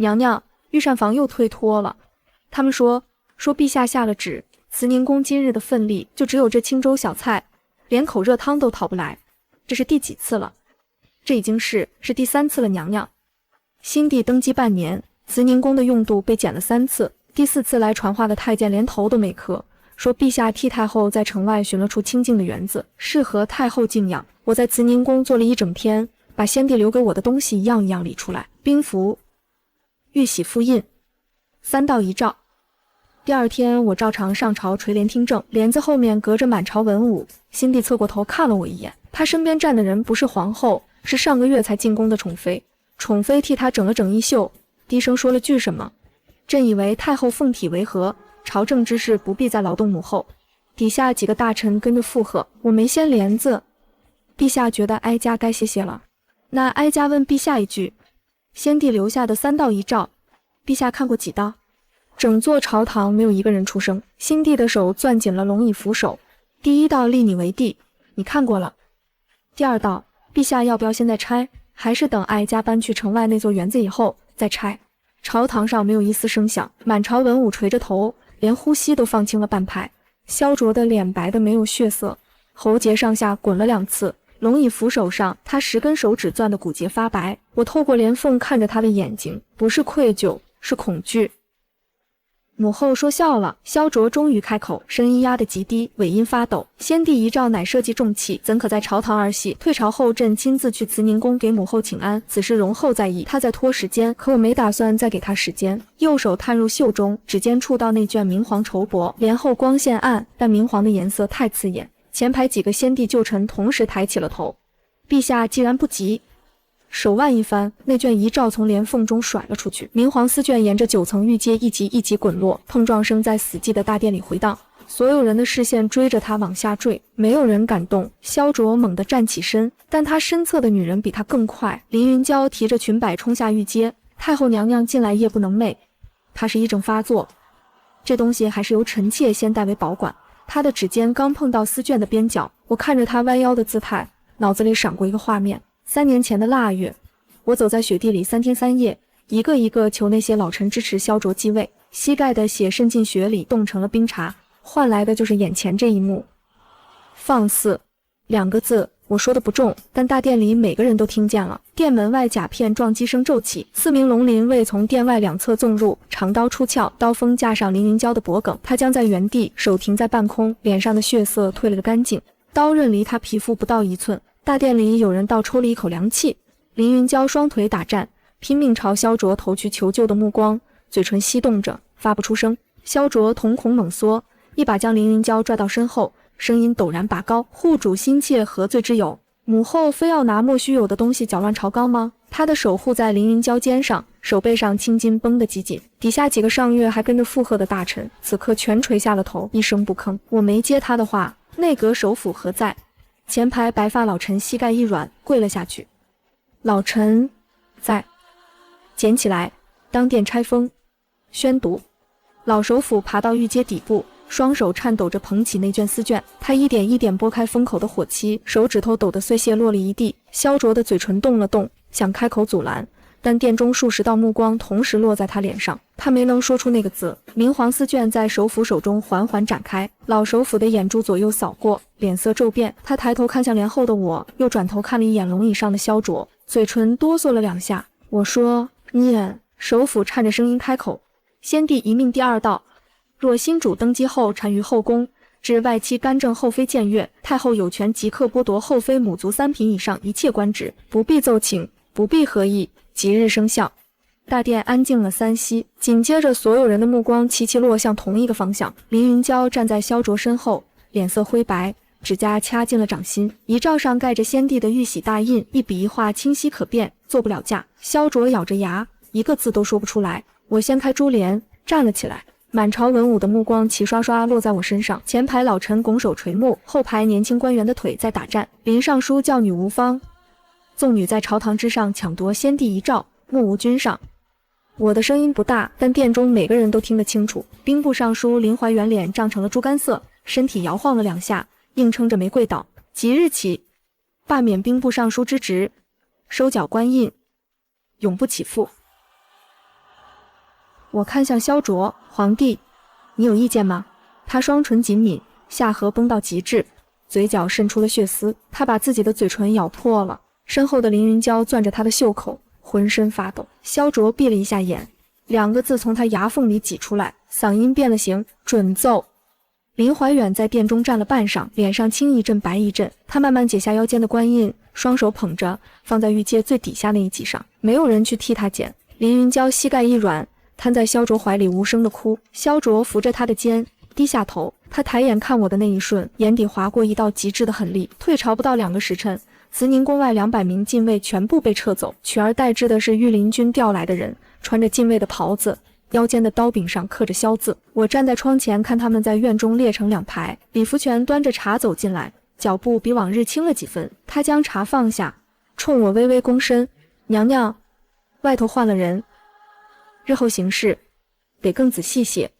娘娘，御膳房又推脱了。他们说陛下下了旨，慈宁宫今日的份例就只有这清粥小菜，连口热汤都讨不来。这是第几次了？这已经是第3次了，娘娘。新帝登基半年，慈宁宫的用度被减了3次，第4次来传话的太监连头都没磕，说陛下替太后在城外寻了处清静的园子，适合太后静养。我在慈宁宫坐了1整天，把先帝留给我的东西一样一样理出来，兵符、玉玺复印，3道遗诏。第2天，我照常上朝垂帘听政，帘子后面隔着满朝文武。新帝侧过头看了我一眼，他身边站的人不是皇后，是上个月才进宫的宠妃。宠妃替他整了整衣袖，低声说了句什么。朕以为太后奉体为和，朝政之事不必再劳动母后。底下几个大臣跟着附和，我没掀帘子。陛下觉得哀家该歇歇了。那哀家问陛下一句，先帝留下的3道遗诏，陛下看过几道？整座朝堂没有一个人出声。新帝的手攥紧了龙椅扶手。第1道立你为帝，你看过了。第2道，陛下要不要现在拆，还是等哀家搬去城外那座园子以后再拆？朝堂上没有一丝声响，满朝文武垂着头，连呼吸都放轻了半拍。萧卓的脸白的没有血色，喉结上下滚了2次，龙椅扶手上他10根手指攥的骨节发白。我透过帘缝看着他的眼睛，不是愧疚，是恐惧。母后说笑了，萧卓终于开口，声音压得极低，尾音发抖。先帝遗诏乃社稷重器，怎可在朝堂儿戏？退朝后，朕亲自去慈宁宫给母后请安，此事容后在议。他在拖时间，可我没打算再给他时间。右手探入袖中，指尖触到那卷明黄绸帛，帘后光线暗，但明黄的颜色太刺眼。前排几个先帝旧臣同时抬起了头。陛下既然不急，手腕一翻，那卷遗诏从帘缝中甩了出去，明黄丝卷沿着9层玉阶一级一级滚落，碰撞声在死寂的大殿里回荡。所有人的视线追着他往下坠，没有人敢动。萧卓猛地站起身，但他身侧的女人比他更快。林云娇提着裙摆冲下玉阶，太后娘娘近来夜不能寐，她是癔症发作，这东西还是由臣妾先代为保管。她的指尖刚碰到丝卷的边角，我看着她弯腰的姿态，脑子里闪过一个画面。3年前的腊月，我走在雪地里3天3夜，一个一个求那些老臣支持萧卓继位，膝盖的血渗进雪里，冻成了冰碴，换来的就是眼前这一幕。放肆2个字，我说的不重，但大殿里每个人都听见了。殿门外甲片撞击声骤起，4名龙鳞卫从殿外2侧纵入，长刀出鞘，刀锋架上凌云娇的脖颈，他僵在原地，手停在半空，脸上的血色褪了个干净，刀刃离他皮肤不到1寸。大殿里有人倒抽了一口凉气。凌云娇双腿打颤，拼命朝萧卓投去求救的目光，嘴唇翕动着，发不出声。萧卓瞳孔猛缩，一把将凌云娇拽到身后，声音陡然拔高：护主心切，何罪之有？母后非要拿莫须有的东西搅乱朝纲吗？他的手护在凌云娇肩上，手背上青筋绷得极紧。底下几个上月还跟着附和的大臣，此刻全垂下了头，一声不吭。我没接他的话，内阁首辅何在？前排白发老臣膝盖一软，跪了下去。老臣在。捡起来，当殿拆封，宣读。老首辅爬到玉阶底部，双手颤抖着捧起那卷丝卷，他一点一点拨开封口的火漆，手指头抖得碎屑落了一地。萧卓的嘴唇动了动，想开口阻拦，但殿中数十道目光同时落在他脸上，他没能说出那个字。明黄丝卷在首辅手中缓缓展开，老首辅的眼珠左右扫过，脸色骤变，他抬头看向帘后的我，又转头看了一眼龙椅上的萧卓，嘴唇哆嗦了2下。我说：念。首辅颤着声音开口：先帝遗命第2道，若新主登基后单于后宫，至外戚干政后妃僭越，太后有权即刻剥夺后妃母族3品以上一切官职，不必奏请，不必合议，即日生效。大殿安静了3息，紧接着所有人的目光齐齐落向同一个方向。凌云娇站在萧卓身后，脸色灰白，指甲掐进了掌心。遗诏上盖着先帝的玉玺大印，一笔一画清晰可辨，做不了假。萧卓咬着牙，一个字都说不出来。我掀开珠帘，站了起来。满朝文武的目光齐刷刷落在我身上，前排老臣拱手垂目，后排年轻官员的腿在打颤。林尚书教女无方，纵女在朝堂之上抢夺先帝遗诏，目无君上。我的声音不大，但殿中每个人都听得清楚。兵部尚书林怀元脸涨成了猪肝色，身体摇晃了2下，硬撑着没跪倒。即日起，罢免兵部尚书之职，收缴官印，永不起复。我看向萧卓，皇帝，你有意见吗？他双唇紧抿，下颌绷到极致，嘴角渗出了血丝，他把自己的嘴唇咬破了。身后的凌云娇攥着他的袖口，浑身发抖。萧卓闭了一下眼，2个字从他牙缝里挤出来，嗓音变了形，准奏。林怀远在殿中站了半晌，脸上青一阵白一阵，他慢慢解下腰间的官印，双手捧着，放在玉阶最底下那一级上，没有人去替他捡。凌云娇膝盖一软，瘫在萧卓怀里无声的哭。萧卓扶着他的肩，低下头，他抬眼看我的那一瞬，眼底划过一道极致的狠戾。退朝不到2个时辰，慈宁宫外200名禁卫全部被撤走，取而代之的是御林军调来的人，穿着禁卫的袍子，腰间的刀柄上刻着萧字。我站在窗前看他们在院中列成2排。李福全端着茶走进来，脚步比往日轻了几分。他将茶放下，冲我微微躬身：“娘娘，外头换了人，日后行事得更仔细些。”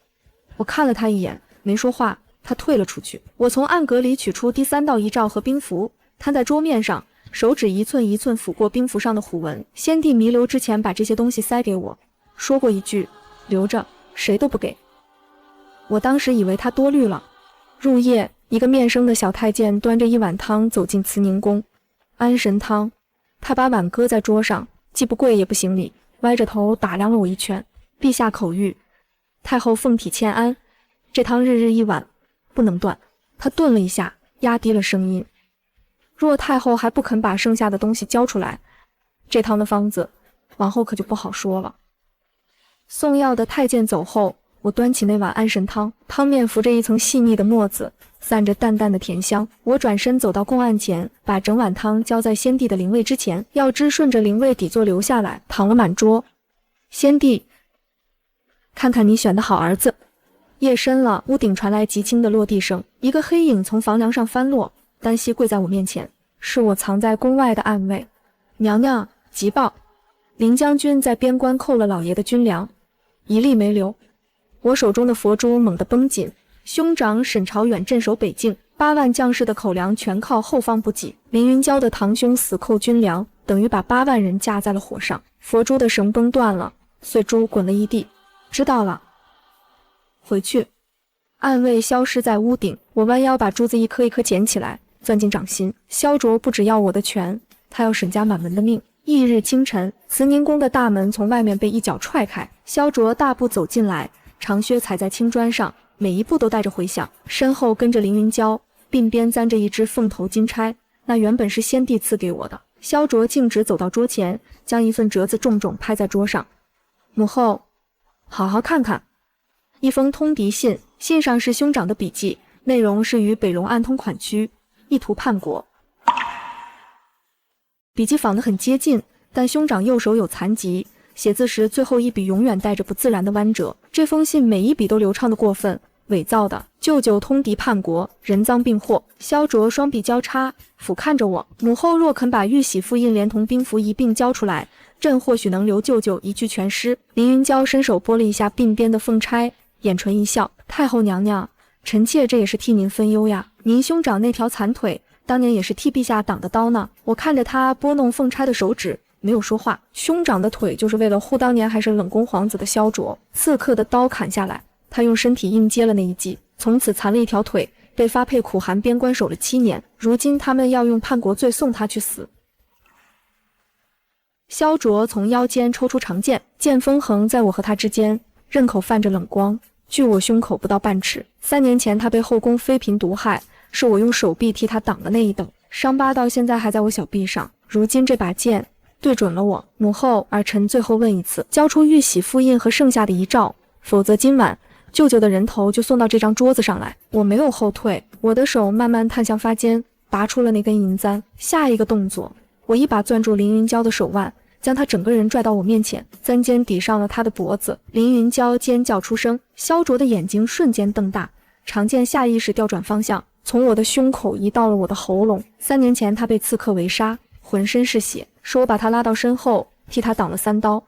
我看了他一眼，没说话。他退了出去。我从暗格里取出第3道遗诏和兵符，摊在桌面上，手指一寸一寸抚过兵符上的虎纹。先帝弥留之前把这些东西塞给我，说过一句：“留着，谁都不给。”我当时以为他多虑了。入夜，一个面生的小太监端着一碗汤走进慈宁宫。安神汤。他把碗搁在桌上，既不跪也不行礼，歪着头打量了我一圈。陛下口谕，太后凤体欠安，这汤日日1碗，不能断。他顿了一下，压低了声音：“若太后还不肯把剩下的东西交出来，这汤的方子往后可就不好说了。”送药的太监走后，我端起那碗安神汤，汤面浮着一层细腻的沫子，散着淡淡的甜香。我转身走到供案前，把整碗汤浇在先帝的灵位之前，药汁顺着灵位底座流下来，淌了满桌。先帝，看看你选的好儿子。夜深了，屋顶传来极轻的落地声，一个黑影从房梁上翻落，单膝跪在我面前。是我藏在宫外的暗卫。娘娘，急报，林将军在边关扣了老爷的军粮，一粒没留。我手中的佛珠猛地绷紧。兄长沈朝远镇守北境，8万将士的口粮全靠后方补给。凌云娇的堂兄死扣军粮，等于把8万人架在了火上。佛珠的绳绷断了，碎珠滚了一地。知道了。回去。暗卫消失在屋顶，我弯腰把珠子一颗一颗捡起来，攥进掌心。萧卓不只要我的权，他要沈家满门的命。翌日清晨，慈宁宫的大门从外面被一脚踹开，萧卓大步走进来，长靴踩在青砖上，每一步都带着回响。身后跟着凌云娇，鬓边簪着一只凤头金钗，那原本是先帝赐给我的。萧卓径直走到桌前，将一份折子重重拍在桌上。母后，好好看看。一封通敌信，信上是兄长的笔记，内容是与北戎暗通款曲，意图叛国。笔记仿得很接近，但兄长右手有残疾，写字时最后一笔永远带着不自然的弯折。这封信每一笔都流畅的过分，伪造的。舅舅通敌叛国，人赃并获。萧卓双臂交叉，俯瞰着我。母后若肯把玉玺复印连同兵符一并交出来，朕或许能留舅舅一具全尸。凌云娇伸手拨了一下鬓边的凤钗，眼唇一笑：“太后娘娘，臣妾这也是替您分忧呀。您兄长那条残腿，当年也是替陛下挡的刀呢。”我看着他拨弄凤钗的手指，没有说话。兄长的腿就是为了护当年还是冷宫皇子的萧卓，刺客的刀砍下来，他用身体硬接了那一击，从此残了一条腿，被发配苦寒边关守了7年。如今他们要用叛国罪送他去死。萧卓从腰间抽出长剑，剑锋横在我和他之间，刃口泛着冷光，距我胸口不到半尺。3年前他被后宫妃嫔毒害，是我用手臂替他挡了那一等，伤疤到现在还在我小臂上。如今这把剑对准了我。母后，儿臣最后问一次，交出玉玺复印和剩下的遗诏，否则今晚舅舅的人头就送到这张桌子上来。我没有后退，我的手慢慢探向发间，拔出了那根银簪。下一个动作，我一把攥住凌云娇的手腕，将他整个人拽到我面前，簪尖抵上了他的脖子。凌云娇尖叫出声，萧卓的眼睛瞬间瞪大，长剑下意识调转方向，从我的胸口移到了我的喉咙。3年前他被刺客围杀，浑身是血，是我把他拉到身后，替他挡了3刀。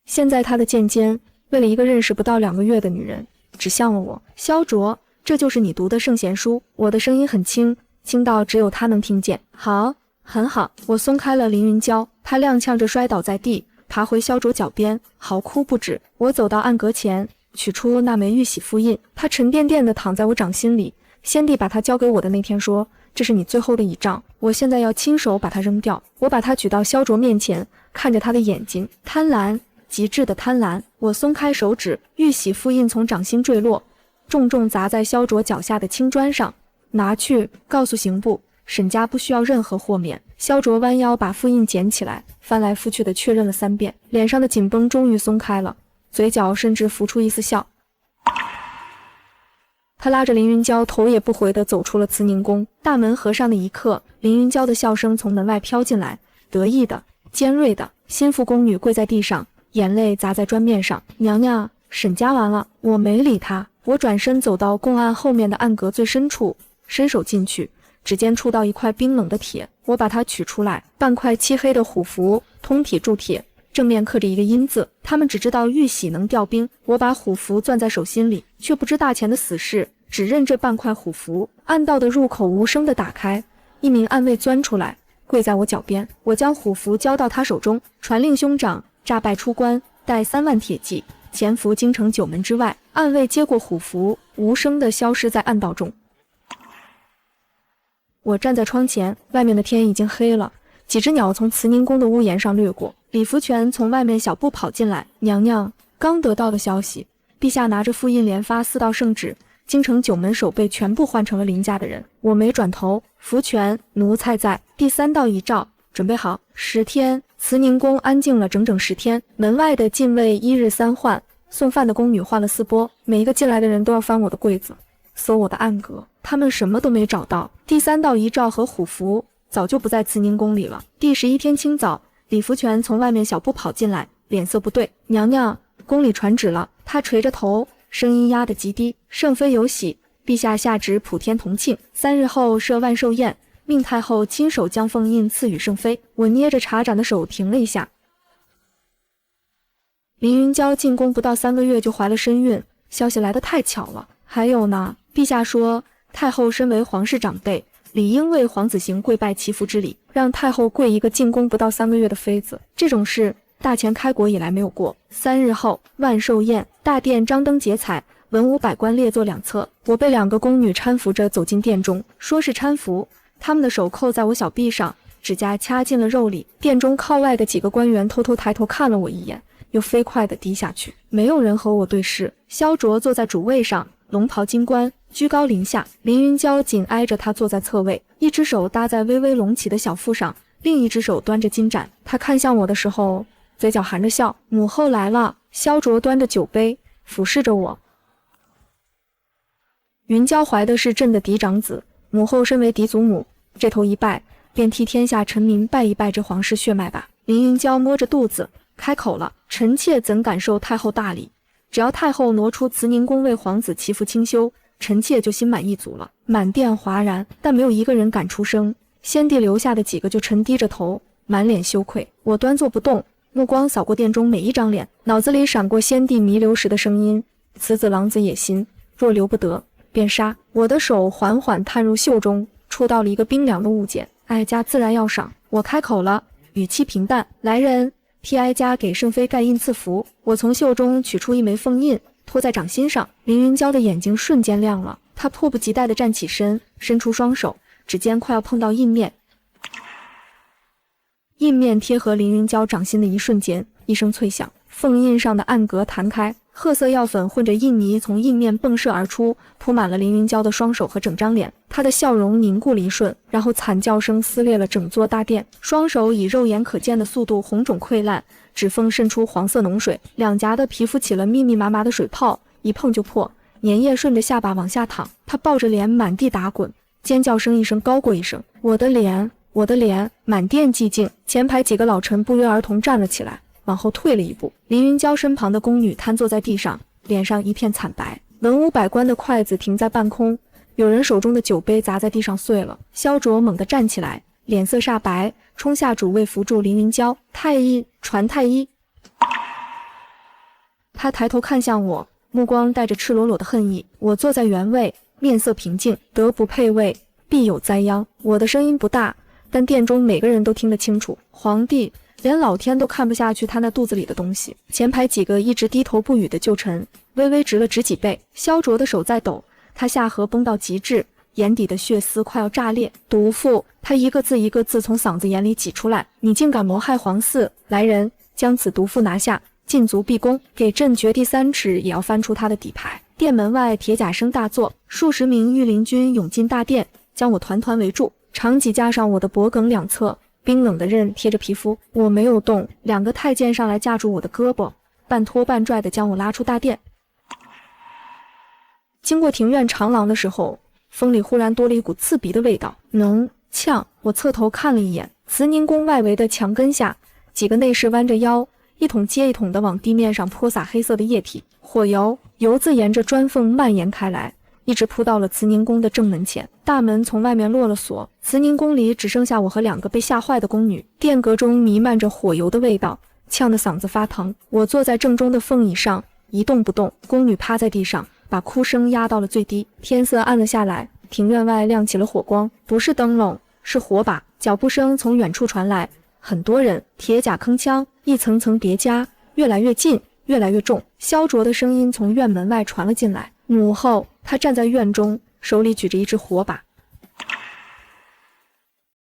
现在他的剑尖为了一个认识不到2个月的女人，指向了我。萧卓，这就是你读的圣贤书。我的声音很轻，轻到只有他能听见。好，很好。我松开了凌云娇，他踉跄着摔倒在地，爬回萧卓脚边，嚎哭不止。我走到暗格前，取出那枚玉玺复印，它沉甸甸地躺在我掌心里。先帝把它交给我的那天说，这是你最后的倚仗，我现在要亲手把它扔掉。我把它举到萧卓面前，看着他的眼睛，贪婪，极致的贪婪。我松开手指，玉玺复印从掌心坠落，重重砸在萧卓脚下的青砖上。拿去，告诉刑部，沈家不需要任何豁免。萧卓弯腰把复印捡起来，翻来覆去的确认了3遍，脸上的紧绷终于松开了，嘴角甚至浮出一丝笑。他拉着凌云娇头也不回地走出了慈宁宫。大门合上的一刻，凌云娇的笑声从门外飘进来，得意的，尖锐的。心腹宫女跪在地上，眼泪砸在砖面上。娘娘，沈家完了。我没理他，我转身走到供案后面的暗格最深处，伸手进去，指尖触到一块冰冷的铁，我把它取出来，半块漆黑的虎符，通体铸铁，正面刻着一个阴字。他们只知道玉玺能调兵，我把虎符攥在手心里，却不知大前的死事，只认这半块虎符。暗道的入口无声地打开，一名暗卫钻出来，跪在我脚边。我将虎符交到他手中，传令兄长诈败出关，带3万铁骑，潜伏京城9门之外。暗卫接过虎符，无声地消失在暗道中。我站在窗前，外面的天已经黑了，几只鸟从慈宁宫的屋檐上掠过。李福全从外面小步跑进来，娘娘，刚得到的消息，陛下拿着复印连发4道圣旨，京城9门守备全部换成了林家的人。我没转头，福全，奴才在。第3道遗诏，准备好10天。慈宁宫安静了整整10天，门外的禁卫1日3换，送饭的宫女换了4波，每一个进来的人都要翻我的柜子，搜我的暗格，他们什么都没找到。第3道遗诏和虎符早就不在慈宁宫里了。第11天清早，李福全从外面小步跑进来，脸色不对。娘娘，宫里传旨了。他垂着头，声音压得极低。圣妃有喜，陛下下旨普天同庆，3日后设万寿宴，命太后亲手将凤印赐予圣妃。我捏着茶盏的手停了一下。凌云娇进宫不到3个月就怀了身孕，消息来得太巧了。还有呢，陛下说太后身为皇室长辈，理应为皇子行跪拜祈福之礼，让太后跪一个进宫不到3个月的妃子。这种事大前开国以来没有过。3日后，万寿宴，大殿张灯结彩，文武百官列坐2侧。我被2个宫女搀扶着走进殿中，说是搀扶，他们的手扣在我小臂上，指甲掐进了肉里。殿中靠外的几个官员偷偷抬头看了我一眼，又飞快地低下去。没有人和我对视。萧卓坐在主位上，龙袍金冠，居高临下。凌云娇紧挨着他坐在侧位，一只手搭在微微隆起的小腹上，另一只手端着金盏。他看向我的时候，嘴角含着笑。母后来了。萧卓端着酒杯，俯视着我。云娇怀的是朕的嫡长子，母后身为嫡祖母，这头一拜，便替天下臣民拜一拜这皇室血脉吧。凌云娇摸着肚子开口了，臣妾怎敢受太后大礼？只要太后挪出慈宁宫为皇子祈福清修，臣妾就心满意足了。满殿哗然，但没有一个人敢出声。先帝留下的几个就沉低着头，满脸羞愧。我端坐不动，目光扫过殿中每一张脸，脑子里闪过先帝弥留时的声音：此子狼子野心，若留不得，便杀。我的手缓缓探入袖中，触到了一个冰凉的物件，哀家自然要赏。我开口了，语气平淡：来人，替哀家给圣妃盖印赐福。我从袖中取出一枚凤印，托在掌心上。凌云娇的眼睛瞬间亮了，她迫不及待地站起身，伸出双手，指尖快要碰到印面。印面贴合凌云娇掌心的一瞬间，一声脆响，凤印上的暗格弹开，褐色药粉混着印泥从印面迸射而出，铺满了凌云娇的双手和整张脸。她的笑容凝固了一瞬，然后惨叫声撕裂了整座大殿。双手以肉眼可见的速度红肿溃烂，指缝渗出黄色脓水，两颊的皮肤起了密密麻麻的水泡，一碰就破，粘液顺着下巴往下淌。她抱着脸满地打滚，尖叫声一声高过一声。我的脸，我的脸！满殿寂静，前排几个老臣不约而同站了起来，往后退了一步。凌云娇身旁的宫女瘫坐在地上，脸上一片惨白。文武百官的筷子停在半空，有人手中的酒杯砸在地上碎了。萧卓猛地站起来，脸色煞白，冲下主位扶住凌云娇。太医，传太医！他抬头看向我，目光带着赤裸裸的恨意。我坐在原位，面色平静。德不配位，必有灾殃。我的声音不大，但殿中每个人都听得清楚。皇帝，连老天都看不下去他那肚子里的东西。前排几个一直低头不语的旧臣微微直了直几倍，萧卓的手在抖，他下颌绷到极致，眼底的血丝快要炸裂。毒妇，他一个字一个字从嗓子眼里挤出来，你竟敢谋害皇嗣！来人，将此毒妇拿下，禁足闭宫，给朕掘地3尺也要翻出他的底牌。殿门外铁甲声大作，数十名御林军涌进大殿，将我团团围住，长戟架上我的脖颈两侧，冰冷的刃贴着皮肤，我没有动。2个太监上来架住我的胳膊，半拖半拽地将我拉出大殿。经过庭院长廊的时候，风里忽然多了一股刺鼻的味道，浓呛。我侧头看了一眼，慈宁宫外围的墙根下，几个内侍弯着腰，一桶接一桶地往地面上泼洒黑色的液体，火油油渍沿着砖缝蔓延开来，一直扑到了慈宁宫的正门前。大门从外面落了锁，慈宁宫里只剩下我和2个被吓坏的宫女，殿阁中弥漫着火油的味道，呛得嗓子发疼。我坐在正中的凤椅上，一动不动，宫女趴在地上，把哭声压到了最低。天色暗了下来，庭院外亮起了火光，不是灯笼，是火把。脚步声从远处传来，很多人，铁甲铿锵，一层层叠加，越来越近，越来越重。萧卓的声音从院门外传了进来。母后，他站在院中，手里举着一只火把，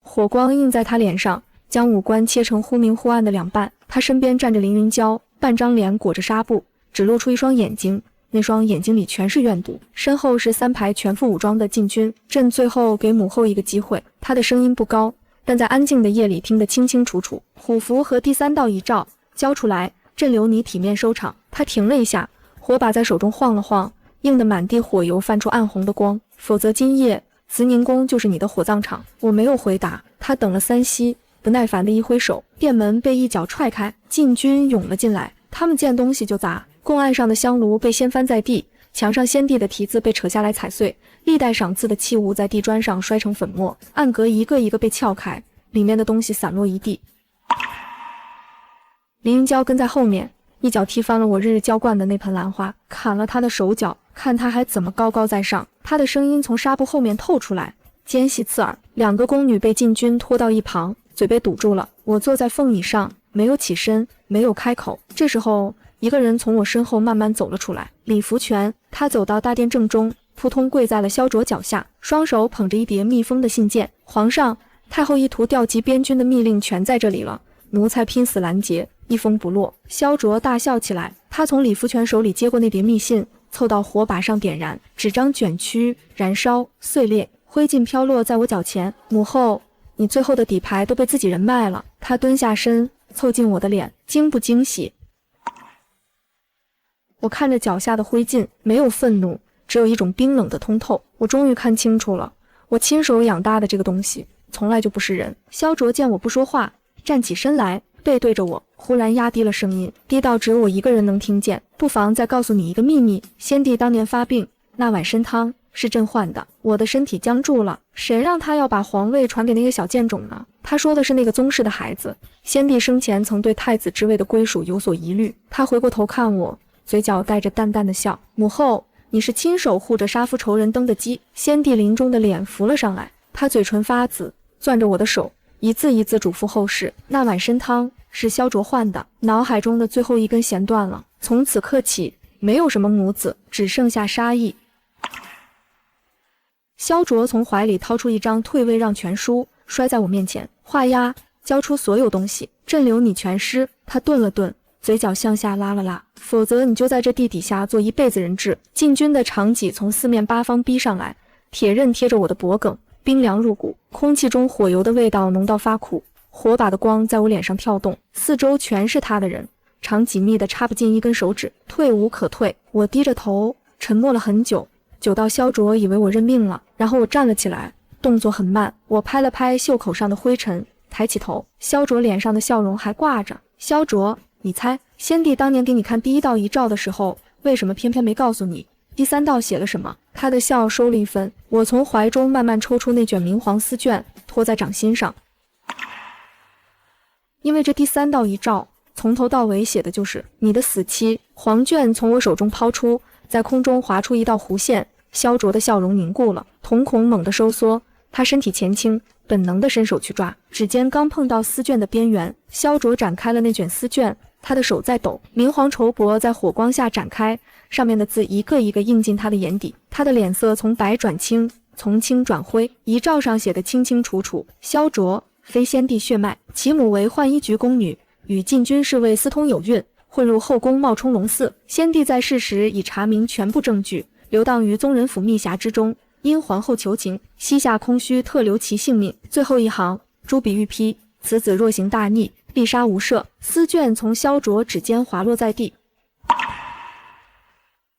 火光映在他脸上，将五官切成忽明忽暗的两半。他身边站着凌云娇，半张脸裹着纱布，只露出一双眼睛，那双眼睛里全是怨毒。身后是3排全副武装的禁军。朕最后给母后一个机会。他的声音不高，但在安静的夜里听得清清楚楚。虎符和第3道遗诏交出来，朕留你体面收场。他停了一下，火把在手中晃了晃，映得满地火油泛出暗红的光。否则今夜慈宁宫就是你的火葬场。我没有回答，他等了3息，不耐烦的一挥手，殿门被一脚踹开，禁军涌了进来，他们见东西就砸。供案上的香炉被掀翻在地，墙上先帝的题字被扯下来踩碎，历代赏赐的器物在地砖上摔成粉末，暗格一个一个被撬开，里面的东西散落一地。林云娇跟在后面，一脚踢翻了我日日浇灌的那盆兰花，砍了他的手脚，看他还怎么高高在上。他的声音从纱布后面透出来，尖细刺耳。2个宫女被禁军拖到一旁，嘴被堵住了。我坐在凤椅上，没有起身，没有开口。这时候一个人从我身后慢慢走了出来，李福全。他走到大殿正中，扑通跪在了萧卓脚下，双手捧着一叠密封的信件。皇上，太后意图调集边军的密令全在这里了，奴才拼死拦截，一封不落。萧卓大笑起来，他从李福全手里接过那叠密信，凑到火把上点燃，纸张卷曲燃烧碎裂，灰烬飘落在我脚前。母后，你最后的底牌都被自己人卖了。他蹲下身，凑近我的脸，惊不惊喜？我看着脚下的灰烬，没有愤怒，只有一种冰冷的通透。我终于看清楚了，我亲手养大的这个东西从来就不是人。萧卓见我不说话，站起身来，背对着我，忽然压低了声音，低到只有我一个人能听见。不妨再告诉你一个秘密，先帝当年发病，那碗参汤是朕换的。我的身体僵住了，谁让他要把皇位传给那个小贱种呢？他说的是那个宗室的孩子。先帝生前曾对太子之位的归属有所疑虑。他回过头看我，嘴角带着淡淡的笑。母后，你是亲手护着杀父仇人登的基。先帝临终的脸浮了上来，他嘴唇发紫，攥着我的手，一字一字嘱咐后事。那碗参汤是萧卓换的。脑海中的最后一根弦断了，从此刻起，没有什么母子，只剩下杀意。萧卓从怀里掏出一张退位让权书，摔在我面前，画押，交出所有东西，朕留你全尸。他顿了顿，嘴角向下拉了拉，否则你就在这地底下做一辈子人质。禁军的长戟从4面8方逼上来，铁刃贴着我的脖颈，冰凉入骨，空气中火油的味道浓到发苦。火把的光在我脸上跳动，四周全是他的人，长戟密的插不进一根手指，退无可退。我低着头沉默了很久，久到萧卓以为我认命了。然后我站了起来，动作很慢，我拍了拍袖口上的灰尘，抬起头，萧卓脸上的笑容还挂着。萧卓，你猜先帝当年给你看第1道遗诏的时候，为什么偏偏没告诉你第3道写了什么？他的笑收了一分，我从怀中慢慢抽出那卷明黄丝卷，托在掌心上。因为这第3道遗诏从头到尾写的就是你的死期。黄卷从我手中抛出，在空中划出一道弧线。萧卓的笑容凝固了，瞳孔猛地收缩，他身体前倾，本能地伸手去抓，指尖刚碰到丝绢的边缘，萧卓展开了那卷丝绢，他的手在抖，明黄绸帛在火光下展开，上面的字一个一个印进他的眼底，他的脸色从白转青，从青转灰，遗诏上写得清清楚楚：萧卓，非先帝血脉，其母为浣衣局宫女，与禁军侍卫私通有孕，混入后宫冒充龙嗣。先帝在世时已查明全部证据，流荡于宗人府密匣之中，因皇后求情，膝下空虚，特留其性命。最后一行，朱笔欲批，此子若行大逆，必杀无赦。丝绢从萧卓指尖滑落在地。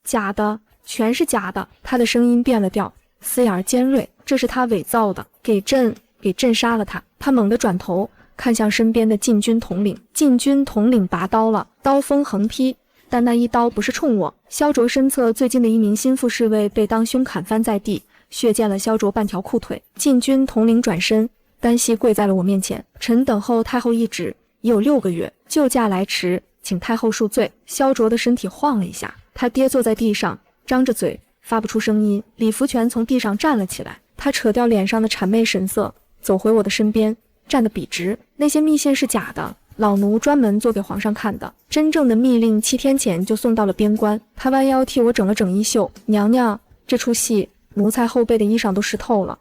假的，全是假的。他的声音变了调，嘶眼尖锐，这是他伪造的，给朕杀了他。他猛地转头看向身边的禁军统领，禁军统领拔刀了，刀锋横劈，但那一刀不是冲我。萧卓身侧最近的一名心腹侍卫被当胸砍翻在地，血溅了萧卓半条裤腿。禁军统领转身，单膝跪在了我面前，臣等候太后懿旨已有6个月，救驾来迟，请太后恕罪。萧卓的身体晃了一下，他跌坐在地上，张着嘴发不出声音。李福全从地上站了起来，他扯掉脸上的谄媚神色，走回我的身边，站得笔直。那些密信是假的，老奴专门做给皇上看的，真正的密令7天前就送到了边关。他弯腰替我整了整衣袖，娘娘，这出戏奴才后背的衣裳都湿透了。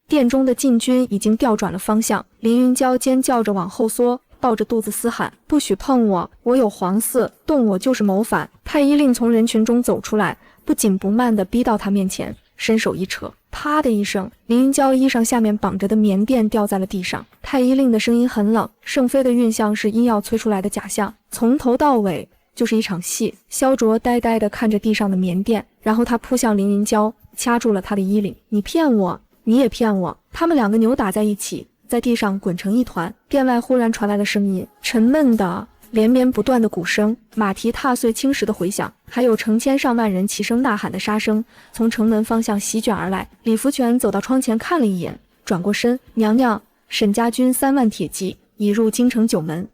殿中的禁军已经调转了方向，凌云娇尖叫着往后缩，抱着肚子嘶喊：不许碰我，我有皇嗣，动我就是谋反。太医令从人群中走出来，不紧不慢地逼到他面前，伸手一扯，啪的一声，凌云娇衣裳下面绑着的棉垫掉在了地上。太医令的声音很冷，圣妃的孕象是医药催出来的假象，从头到尾就是一场戏。萧卓呆呆地看着地上的棉垫，然后他扑向凌云娇，掐住了她的衣领。你骗我，你也骗我。他们2个扭打在一起，在地上滚成一团。殿外忽然传来了声音，沉闷的连绵不断的鼓声，马蹄踏碎青石的回响，还有成千上万人齐声呐喊的杀声从城门方向席卷而来。李福全走到窗前看了一眼，转过身：娘娘，沈家军3万铁骑已入京城9门。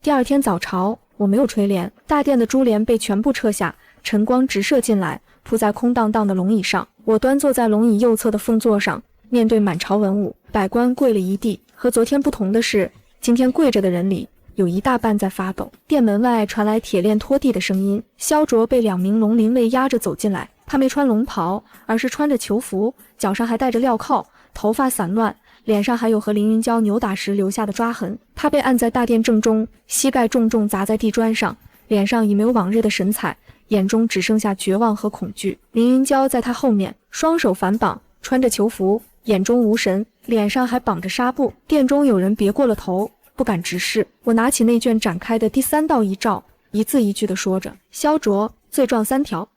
第2天早朝，我没有垂帘，大殿的珠帘被全部撤下，晨光直射进来，铺在空荡荡的龙椅上。我端坐在龙椅右侧的凤座上，面对满朝文武，百官跪了一地。和昨天不同的是，今天跪着的人里有一大半在发抖。殿门外传来铁链拖地的声音，萧卓被2名龙鳞卫压着走进来。他没穿龙袍，而是穿着囚服，脚上还戴着镣铐，头发散乱，脸上还有和凌云娇扭打时留下的抓痕。他被按在大殿正中，膝盖重重砸在地砖上，脸上已没有往日的神采，眼中只剩下绝望和恐惧。凌云娇在他后面，双手反绑，穿着囚服，眼中无神，脸上还绑着纱布。殿中有人别过了头，不敢直视。我拿起那卷展开的第3道遗诏，一字一句地说着：萧卓，罪状3条。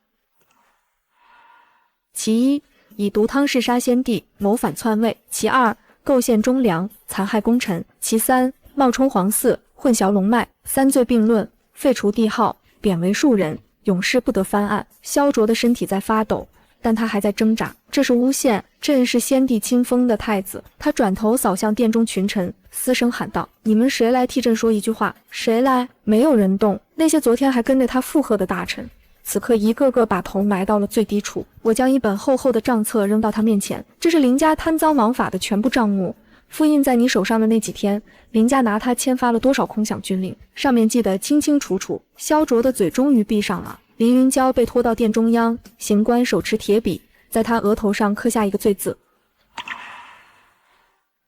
其1，以毒汤弑杀先帝，谋反篡位；其2，构陷忠良，残害功臣；其3，冒充皇嗣，混淆龙脉。3罪并论，废除帝号，贬为庶人，永世不得翻案。萧卓的身体在发抖，但他还在挣扎。这是诬陷，朕是先帝亲封的太子。他转头扫向殿中群臣，嘶声喊道：你们谁来替朕说一句话？谁来？没有人动。那些昨天还跟着他附和的大臣，此刻一个个把头埋到了最低处。我将一本厚厚的账册扔到他面前，这是林家贪赃枉法的全部账目，复印在你手上的那几天，林家拿他签发了多少空饷军令，上面记得清清楚楚。萧卓的嘴终于闭上了。凌云娇被拖到殿中央，刑官手持铁笔，在他额头上刻下一个罪字。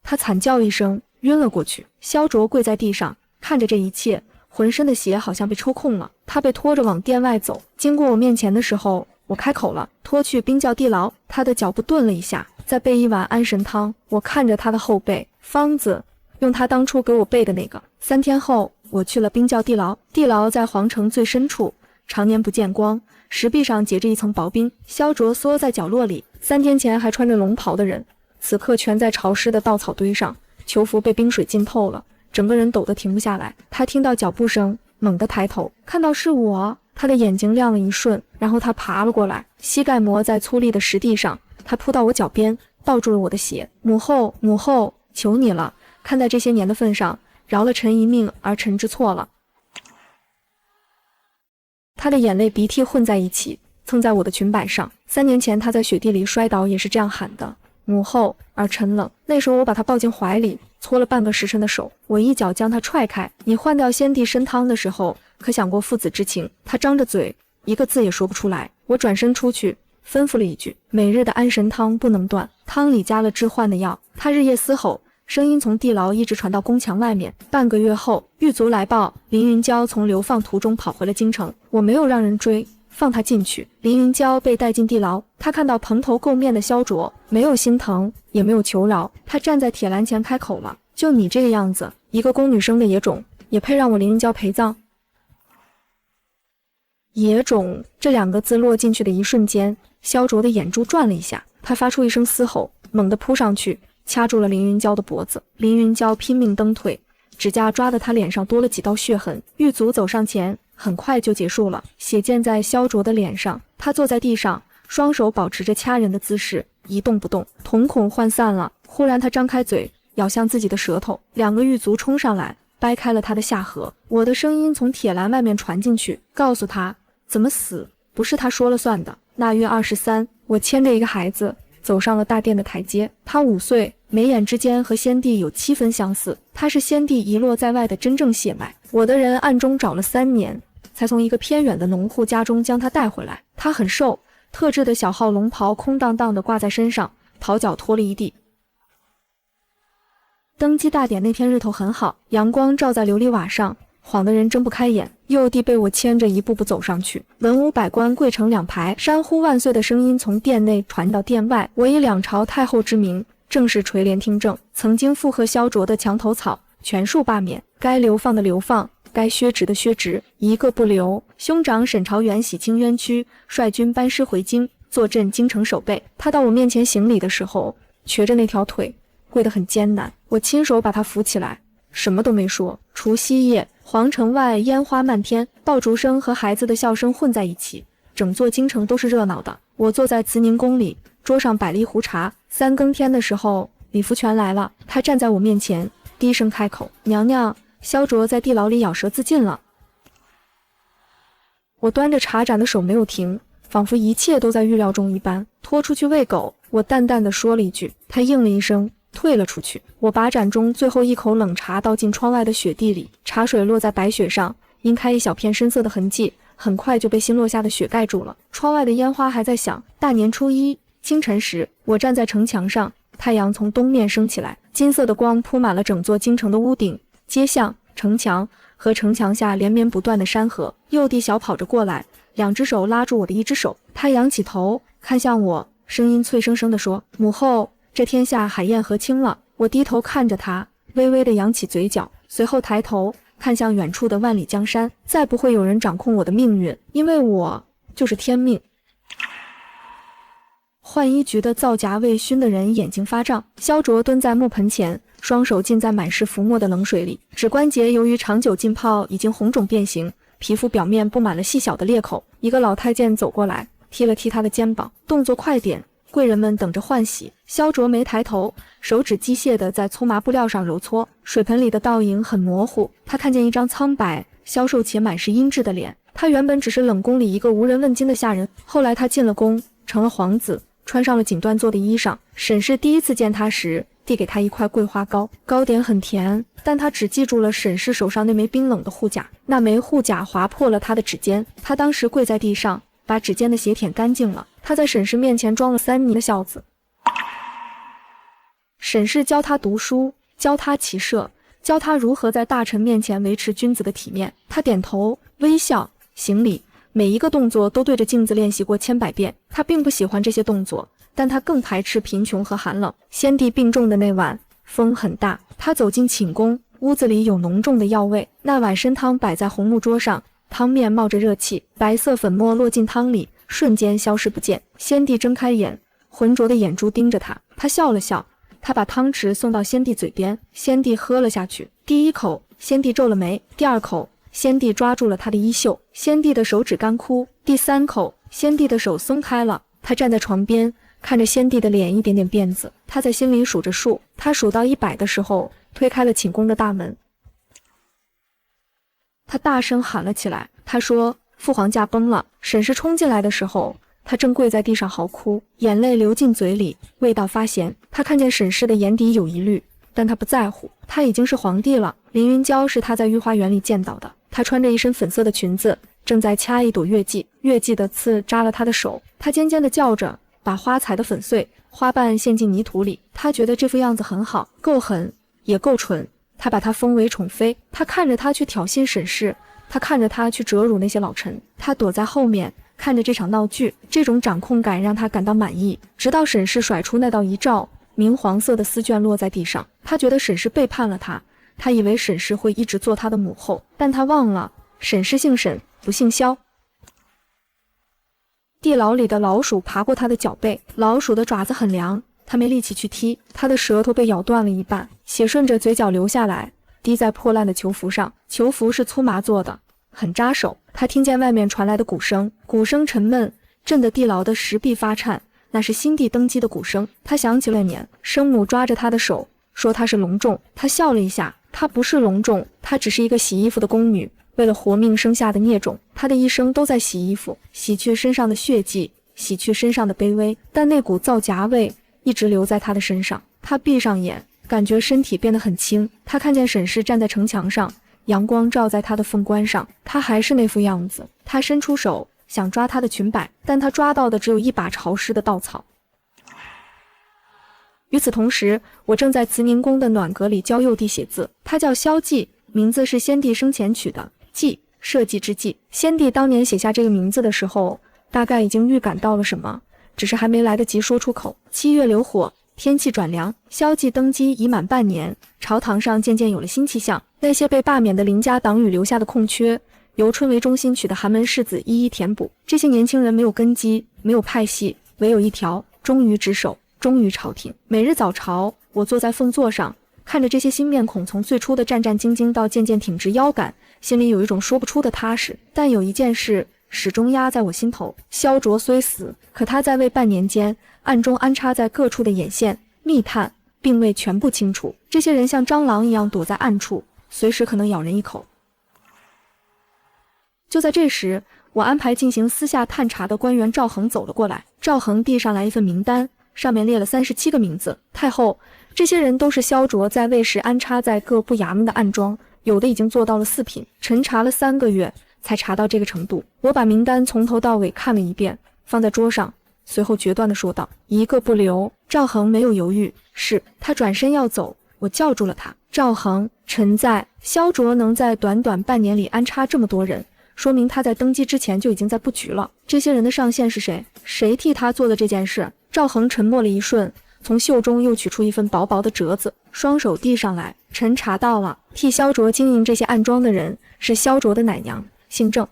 他惨叫一声，晕了过去。萧卓跪在地上，看着这一切，浑身的血好像被抽空了。他被拖着往殿外走，经过我面前的时候，我开口了：拖去冰窖地牢。他的脚步顿了一下，再备一碗安神汤。我看着他的后背，方子用他当初给我备的那个。3天后，我去了冰窖地牢。地牢在皇城最深处，常年不见光，石壁上结着一层薄冰。萧卓缩在角落里，3天前还穿着龙袍的人，此刻全在潮湿的稻草堆上，囚服被冰水浸透了，整个人抖得停不下来。他听到脚步声，猛地抬头，看到是我，他的眼睛亮了一瞬，然后他爬了过来，膝盖磨在粗粝的石地上，他扑到我脚边，抱住了我的鞋。母后，母后，求你了，看在这些年的份上，饶了臣一命，而臣知错了。他的眼泪鼻涕混在一起，蹭在我的裙摆上。3年前他在雪地里摔倒也是这样喊的，母后而沉冷。那时候我把他抱进怀里，搓了半个时辰的手，我一脚将他踹开。你换掉先帝参汤的时候，可想过父子之情？他张着嘴，一个字也说不出来。我转身出去，吩咐了一句：每日的安神汤不能断，汤里加了致幻的药。他日夜嘶吼，声音从地牢一直传到宫墙外面。半个月后，狱卒来报，林云娇从流放途中跑回了京城。我没有让人追，放他进去。林云娇被带进地牢，他看到蓬头垢面的萧卓，没有心疼，也没有求饶。他站在铁栏前开口了：就你这个样子，一个宫女生的野种，也配让我林云娇陪葬？野种这2个字落进去的一瞬间，萧卓的眼珠转了一下，他发出一声嘶吼，猛地扑上去，掐住了林云娇的脖子。林云娇拼命蹬腿，指甲抓得他脸上多了几道血痕。狱卒走上前，很快就结束了，血溅在萧卓的脸上。他坐在地上，双手保持着掐人的姿势，一动不动，瞳孔涣散了。忽然他张开嘴，咬向自己的舌头，2个狱卒冲上来，掰开了他的下颌。我的声音从铁栏外面传进去，告诉他怎么死不是他说了算的。那月23，我牵着一个孩子走上了大殿的台阶。他5岁，眉眼之间和先帝有7分相似，他是先帝遗落在外的真正血脉。我的人暗中找了3年，才从一个偏远的农户家中将他带回来。他很瘦，特制的小号龙袍空荡荡地挂在身上，袍角脱了一地。登基大典那天日头很好，阳光照在琉璃瓦上，晃得人睁不开眼。幼帝被我牵着一步步走上去，文武百官跪成2排，山呼万岁的声音从殿内传到殿外。我以2朝太后之名，正式垂帘听政。曾经附和萧卓的墙头草全数罢免，该流放的流放，该削职的削职，一个不留。兄长沈朝元洗清冤屈，率军班师回京，坐镇京城守备。他到我面前行礼的时候，瘸着那条腿，跪得很艰难。我亲手把他扶起来，什么都没说。除夕夜，皇城外烟花漫天，爆竹声和孩子的笑声混在一起，整座京城都是热闹的。我坐在慈宁宫里，桌上摆了一壶茶。3更天的时候，李福全来了，他站在我面前，低声开口：娘娘，萧卓在地牢里咬舌自尽了。我端着茶盏的手没有停，仿佛一切都在预料中一般。拖出去喂狗，我淡淡的说了一句，他应了一声，退了出去。我把盏中最后一口冷茶倒进窗外的雪地里，茶水落在白雪上，晕开一小片深色的痕迹，很快就被新落下的雪盖住了。窗外的烟花还在响。大年初1清晨时，我站在城墙上，太阳从东面升起来，金色的光铺满了整座京城的屋顶、街巷、城墙和城墙下连绵不断的山河。幼帝小跑着过来，2只手拉住我的一只手，他仰起头看向我，声音脆生生地说：母后，这天下海晏河清了。我低头看着他，微微地扬起嘴角，随后抬头看向远处的万里江山。再不会有人掌控我的命运，因为我就是天命。浣衣局的皂荚味熏的人眼睛发胀。萧卓蹲在木盆前，双手浸在满是浮沫的冷水里，指关节由于长久浸泡已经红肿变形，皮肤表面布满了细小的裂口。一个老太监走过来，踢了踢他的肩膀，动作快点，贵人们等着换洗。萧卓没抬头，手指机械地在粗麻布料上揉搓，水盆里的倒影很模糊。他看见一张苍白、消瘦且满是阴鸷的脸。他原本只是冷宫里一个无人问津的下人，后来他进了宫，成了皇子，穿上了锦缎做的衣裳。沈氏第一次见他时，递给他一块桂花糕，糕点很甜，但他只记住了沈氏手上那枚冰冷的护甲。那枚护甲划破了他的指尖，他当时跪在地上，把指尖的血舔干净了。他在沈氏面前装了3年的孝子。沈氏教他读书，教他骑射，教他如何在大臣面前维持君子的体面。他点头微笑行礼，每一个动作都对着镜子练习过千百遍。他并不喜欢这些动作，但他更排斥贫穷和寒冷。先帝病重的那晚，风很大，他走进寝宫，屋子里有浓重的药味。那碗参汤摆在红木桌上，汤面冒着热气，白色粉末落进汤里，瞬间消失不见。先帝睁开眼，浑浊的眼珠盯着他，他笑了笑，他把汤匙送到先帝嘴边，先帝喝了下去。第一口，先帝皱了眉；第二口，先帝抓住了他的衣袖，先帝的手指干枯；第3口，先帝的手松开了。他站在床边，看着先帝的脸一点点辫子，他在心里数着数。他数到100的时候，推开了寝宫的大门。他大声喊了起来，他说：父皇驾崩了。沈氏冲进来的时候，他正跪在地上嚎哭，眼泪流进嘴里，味道发咸。他看见沈氏的眼底有疑虑，但他不在乎，他已经是皇帝了。凌云娇是他在御花园里见到的，她穿着一身粉色的裙子，正在掐一朵月季，月季的刺扎了他的手，他尖尖地叫着，把花踩得粉碎，花瓣陷进泥土里。他觉得这副样子很好，够狠也够蠢。他把她封为宠妃，他看着她去挑衅沈氏，他看着她去折辱那些老臣，他躲在后面看着这场闹剧，这种掌控感让他感到满意。直到沈氏甩出那道遗诏，明黄色的丝绢落在地上，他觉得沈氏背叛了他，他以为沈氏会一直做他的母后，但他忘了沈氏姓沈不姓萧。地牢里的老鼠爬过他的脚背，老鼠的爪子很凉，他没力气去踢，他的舌头被咬断了一半，血顺着嘴角流下来，滴在破烂的囚服上。囚服是粗麻做的，很扎手。他听见外面传来的鼓声，鼓声沉闷，震得地牢的石壁发颤，那是新帝登基的鼓声。他想起了年，生母抓着他的手说他是隆重，他笑了一下，他不是隆重，他只是一个洗衣服的宫女，为了活命生下的孽种。他的一生都在洗衣服，洗去身上的血迹，洗去身上的卑微，但那股皂荚味一直留在他的身上。他闭上眼，感觉身体变得很轻。他看见沈氏站在城墙上，阳光照在他的凤冠上，他还是那副样子。他伸出手想抓她的裙摆，但他抓到的只有一把潮湿的稻草。与此同时，我正在慈宁宫的暖阁里教幼帝写字，他叫萧纪，名字是先帝生前取的，纪，社稷之纪。先帝当年写下这个名字的时候，大概已经预感到了什么，只是还没来得及说出口。7月流火，天气转凉，萧纪登基已满半年，朝堂上渐渐有了新气象。那些被罢免的林家党羽留下的空缺，由春为中心取的寒门士子一一填补。这些年轻人没有根基，没有派系，唯有一条，忠于职守，忠于朝廷。每日早朝，我坐在凤座上，看着这些新面孔从最初的战战兢兢到渐渐挺直腰杆，心里有一种说不出的踏实。但有一件事始终压在我心头，萧卓虽死，可他在位半年间，暗中安插在各处的眼线、密探，并未全部清除。这些人像蟑螂一样躲在暗处，随时可能咬人一口。就在这时，我安排进行私下探查的官员赵恒走了过来。赵恒递上来一份名单，上面列了37个名字。太后，这些人都是萧卓在位时安插在各部衙门的暗桩，有的已经做到了4品。陈查了3个月，才查到这个程度。我把名单从头到尾看了一遍，放在桌上，随后决断地说道：“一个不留。”赵恒没有犹豫，是。他转身要走，我叫住了他：“赵恒，臣在。”萧卓能在短短半年里安插这么多人，说明他在登基之前就已经在布局了。这些人的上线是谁？谁替他做的这件事？赵恒沉默了一瞬，从袖中又取出一份薄薄的折子，双手递上来：“臣查到了，替萧卓经营这些暗桩的人是萧卓的奶娘，姓郑。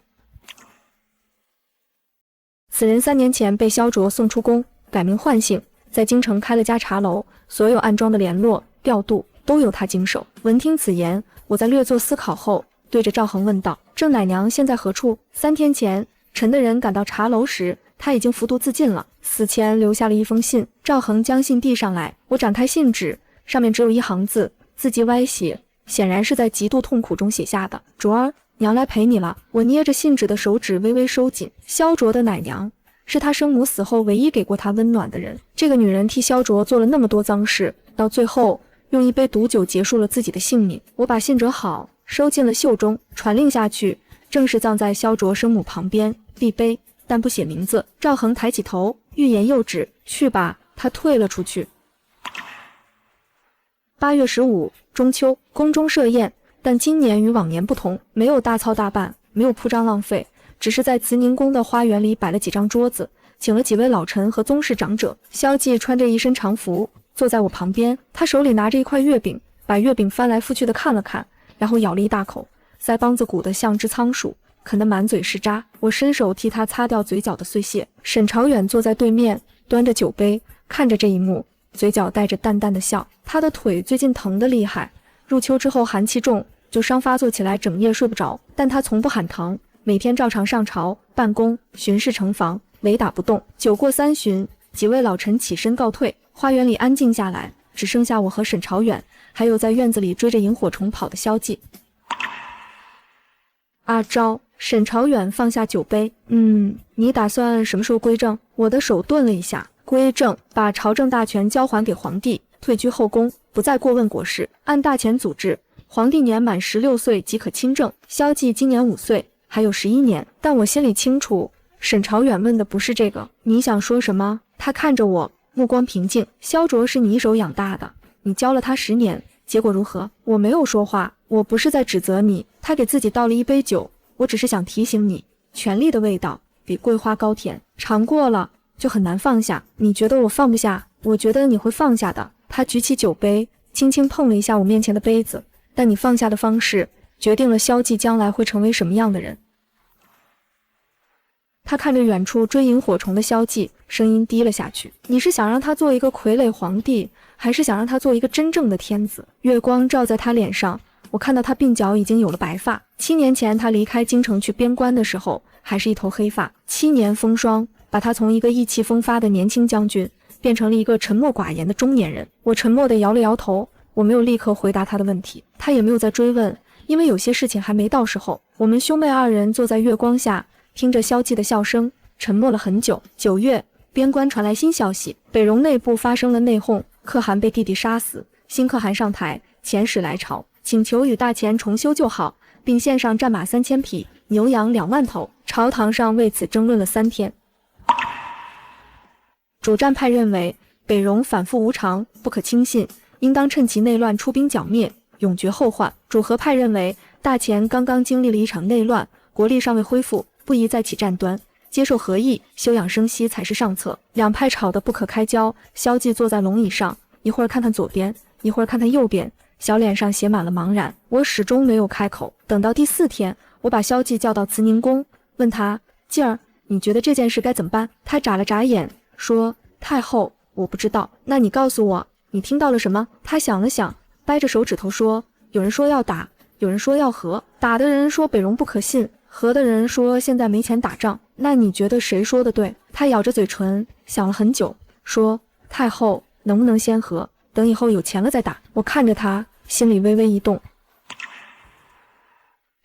此人3年前被萧卓送出宫，改名换姓，在京城开了家茶楼，所有暗桩的联络、调度都由他经手。”闻听此言，我在略作思考后，对着赵恒问道：“郑奶娘现在何处？”3天前，陈的人赶到茶楼时，他已经服毒自尽了，死前留下了一封信。赵恒将信递上来，我展开信纸，上面只有1行字，字迹歪斜，显然是在极度痛苦中写下的：“卓儿，娘来陪你了。”我捏着信纸的手指微微收紧。萧卓的奶娘是他生母死后唯一给过他温暖的人。这个女人替萧卓做了那么多脏事，到最后用一杯毒酒结束了自己的性命。我把信折好，收进了袖中，传令下去，正是葬在萧卓生母旁边，立碑，但不写名字。赵恒抬起头，欲言又止：“去吧。”他退了出去。8月15，中秋，宫中设宴，但今年与往年不同，没有大操大办，没有铺张浪费，只是在慈宁宫的花园里摆了几张桌子，请了几位老臣和宗室长者。萧纪穿着一身常服，坐在我旁边，他手里拿着一块月饼，把月饼翻来覆去的看了看，然后咬了一大口，腮帮子鼓得像只仓鼠，啃得满嘴是渣。我伸手替他擦掉嘴角的碎屑。沈朝远坐在对面，端着酒杯，看着这一幕，嘴角带着淡淡的笑。他的腿最近疼得厉害，入秋之后寒气重，就伤发作起来，整夜睡不着。但他从不喊疼，每天照常上朝、办公、巡视城防，雷打不动。酒过3巡，几位老臣起身告退，花园里安静下来，只剩下我和沈朝远，还有在院子里追着萤火虫跑的萧纪。阿昭，沈朝远放下酒杯，你打算什么时候归正？我的手顿了一下，归正，把朝政大权交还给皇帝，退居后宫，不再过问国事，按大前组织，皇帝年满16岁即可亲政。萧纪今年5岁，还有11年。但我心里清楚，沈朝远问的不是这个。你想说什么？他看着我，目光平静。萧卓是你一手养大的，你教了他10年，结果如何？我没有说话，我不是在指责你。他给自己倒了一杯酒，我只是想提醒你，权力的味道比桂花糕甜，尝过了就很难放下。你觉得我放不下？我觉得你会放下的。他举起酒杯，轻轻碰了一下我面前的杯子。但你放下的方式，决定了萧纪将来会成为什么样的人。他看着远处追萤火虫的萧纪，声音低了下去。你是想让他做一个傀儡皇帝，还是想让他做一个真正的天子？月光照在他脸上，我看到他鬓角已经有了白发。7年前他离开京城去边关的时候，还是一头黑发。7年风霜把他从一个意气风发的年轻将军变成了一个沉默寡言的中年人。我沉默地摇了摇头，我没有立刻回答他的问题，他也没有再追问，因为有些事情还没到时候。我们兄妹2人坐在月光下，听着萧纪的笑声，沉默了很久。9月，边关传来新消息，北戎内部发生了内讧，可汗被弟弟杀死，新可汗上台，遣使来朝，请求与大前重修旧好，并献上战马3000匹，牛羊2万头。朝堂上为此争论了3天。主战派认为北戎反复无常，不可轻信，应当趁其内乱出兵剿灭，永绝后患。主和派认为大前刚刚经历了一场内乱，国力尚未恢复，不宜再起战端，接受和议，休养生息才是上策。两派吵得不可开交。萧纪坐在龙椅上，一会儿看看左边，一会儿看看右边，小脸上写满了茫然。我始终没有开口。等到第4天，我把萧纪叫到慈宁宫，问他：继儿，你觉得这件事该怎么办？他眨了眨眼，说：太后，我不知道。那你告诉我，你听到了什么？他想了想，掰着手指头说：有人说要打，有人说要和。打的人说北戎不可信，和的人说现在没钱打仗。那你觉得谁说的对？他咬着嘴唇，想了很久，说：太后，能不能先和，等以后有钱了再打？我看着他，心里微微一动。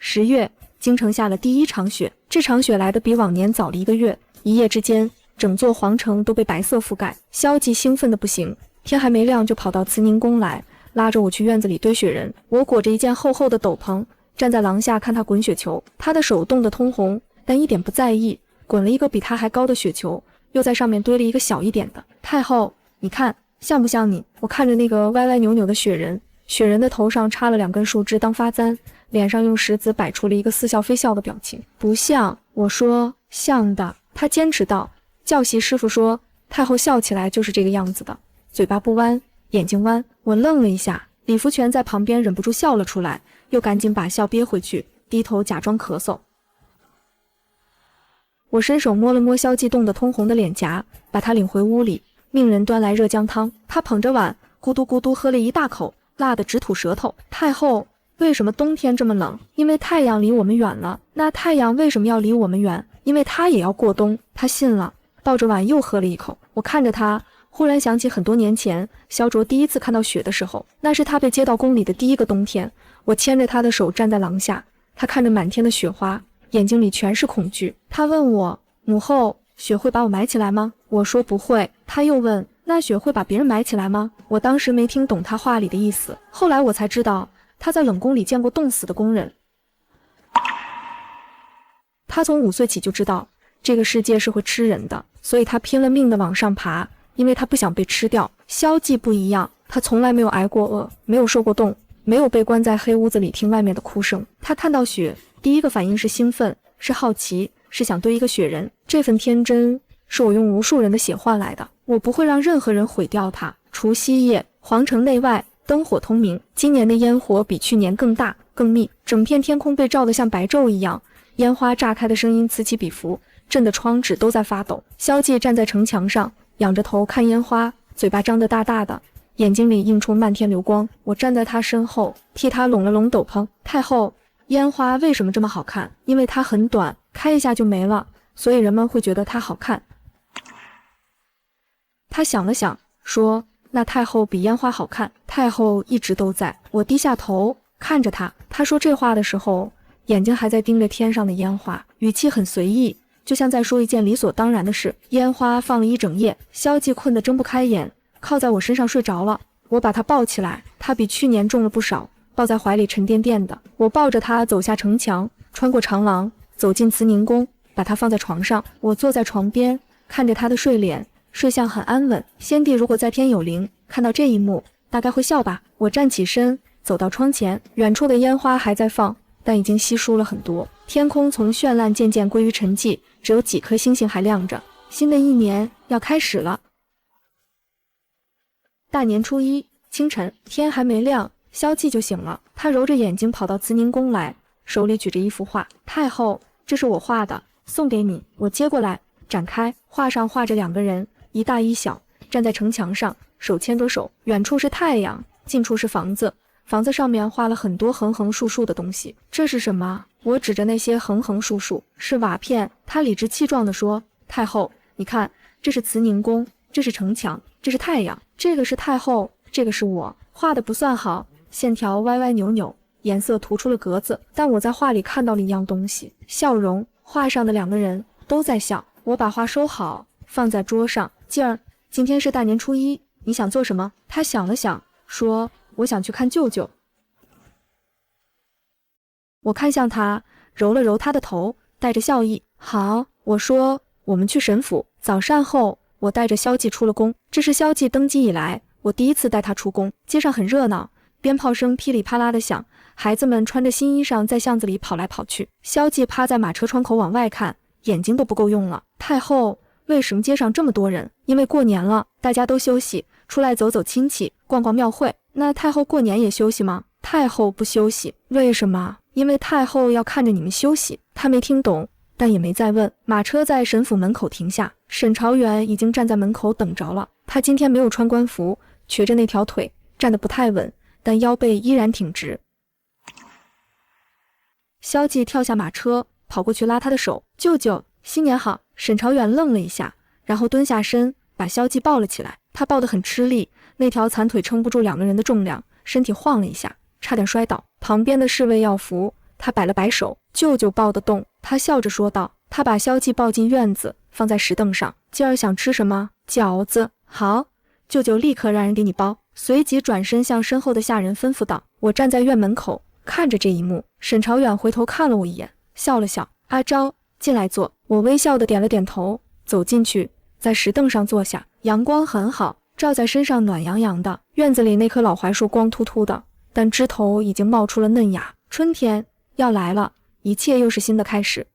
10月，京城下了第1场雪。这场雪来得比往年早了1个月，一夜之间，整座皇城都被白色覆盖。萧纪兴奋得不行，天还没亮就跑到慈宁宫来，拉着我去院子里堆雪人。我裹着一件厚厚的斗篷，站在廊下看他滚雪球。他的手冻得通红，但一点不在意，滚了一个比他还高的雪球，又在上面堆了一个小一点的。太后，你看像不像你？我看着那个歪歪扭扭的雪人，雪人的头上插了2根树枝当发簪，脸上用石子摆出了一个似笑非笑的表情。不像。我说像的。他坚持道。教习师傅说太后笑起来就是这个样子的，嘴巴不弯，眼睛弯。我愣了一下，李福全在旁边忍不住笑了出来，又赶紧把笑憋回去，低头假装咳嗽。我伸手摸了摸萧纪冻得通红的脸颊，把他领回屋里，命人端来热姜汤。他捧着碗咕嘟咕嘟喝了一大口，辣得直吐舌头。太后，为什么冬天这么冷？因为太阳离我们远了。那太阳为什么要离我们远？因为它也要过冬。他信了，抱着碗又喝了一口。我看着他，忽然想起很多年前萧卓第一次看到雪的时候，那是他被接到宫里的第1个冬天。我牵着他的手站在廊下，他看着满天的雪花，眼睛里全是恐惧。他问我：母后，雪会把我埋起来吗？我说不会。他又问：那雪会把别人埋起来吗？我当时没听懂他话里的意思，后来我才知道他在冷宫里见过冻死的工人。他从5岁起就知道这个世界是会吃人的，所以他拼了命地往上爬，因为他不想被吃掉。萧纪不一样，他从来没有挨过饿，没有受过冻，没有被关在黑屋子里听外面的哭声。他看到雪，第一个反应是兴奋，是好奇，是想堆一个雪人。这份天真是我用无数人的血换来的，我不会让任何人毁掉它。除夕夜，皇城内外灯火通明，今年的烟火比去年更大更密，整片天空被照得像白昼一样，烟花炸开的声音此起彼伏，震得窗纸都在发抖。萧纪站在城墙上，仰着头看烟花，嘴巴张得大大的，眼睛里映出漫天流光。我站在他身后，替他拢了拢斗篷。太后，烟花为什么这么好看？因为它很短，开一下就没了，所以人们会觉得它好看。他想了想，说：那太后比烟花好看。太后一直都在。我低下头看着他，他说这话的时候眼睛还在盯着天上的烟花，语气很随意，就像在说一件理所当然的事。烟花放了一整夜，萧寂困得睁不开眼，靠在我身上睡着了。我把他抱起来，他比去年重了不少，抱在怀里沉甸甸的。我抱着他走下城墙，穿过长廊，走进慈宁宫，把他放在床上。我坐在床边，看着他的睡脸，睡相很安稳。先帝如果在天有灵，看到这一幕，大概会笑吧。我站起身，走到窗前，远处的烟花还在放，但已经稀疏了很多。天空从绚烂渐渐归于沉寂，只有几颗星星还亮着。新的一年要开始了。大年初一清晨，天还没亮，萧寂就醒了。他揉着眼睛跑到慈宁宫来，手里举着一幅画。太后，这是我画的，送给你。我接过来，展开，画上画着2个人，一大一小，站在城墙上，手牵着手。远处是太阳，近处是房子，房子上面画了很多横横竖竖的东西。这是什么？我指着那些横横竖竖，是瓦片。他理直气壮地说：太后，你看，这是慈宁宫，这是城墙，这是太阳，这个是太后，这个是我。画的不算好，线条歪歪扭扭，颜色涂出了格子，但我在画里看到了一样东西，笑容。画上的2个人都在笑。我把画收好，放在桌上。静儿，今天是大年初一，你想做什么？他想了想，说：我想去看舅舅。我看向他，揉了揉他的头，带着笑意。好，我说，我们去神府。早膳后，我带着萧寂出了宫。这是萧寂登基以来我第一次带他出宫。街上很热闹，鞭炮声噼里啪啦的响，孩子们穿着新衣裳在巷子里跑来跑去。萧寂趴在马车窗口往外看，眼睛都不够用了。太后，为什么街上这么多人？因为过年了，大家都休息，出来走走亲戚，逛逛庙会。那太后过年也休息吗？太后不休息。为什么？因为太后要看着你们休息。他没听懂，但也没再问。马车在沈府门口停下，沈朝元已经站在门口等着了。他今天没有穿官服，瘸着那条腿，站得不太稳，但腰背依然挺直。萧寂跳下马车，跑过去拉他的手：舅舅，新年好。沈朝元愣了一下，然后蹲下身，把萧寂抱了起来。他抱得很吃力，那条残腿撑不住2个人的重量，身体晃了一下，差点摔倒。旁边的侍卫要扶，他摆了摆手：舅舅抱得动。他笑着说道。他把萧寂抱进院子，放在石凳上。今儿想吃什么？饺子。好，舅舅立刻让人给你包。随即转身向身后的下人吩咐道。我站在院门口看着这一幕。沈朝远回头看了我一眼，笑了笑：阿昭，进来坐。我微笑地点了点头，走进去，在石凳上坐下。阳光很好，照在身上暖洋洋的。院子里那棵老槐树光秃秃的，但枝头已经冒出了嫩芽。春天要来了，一切又是新的开始。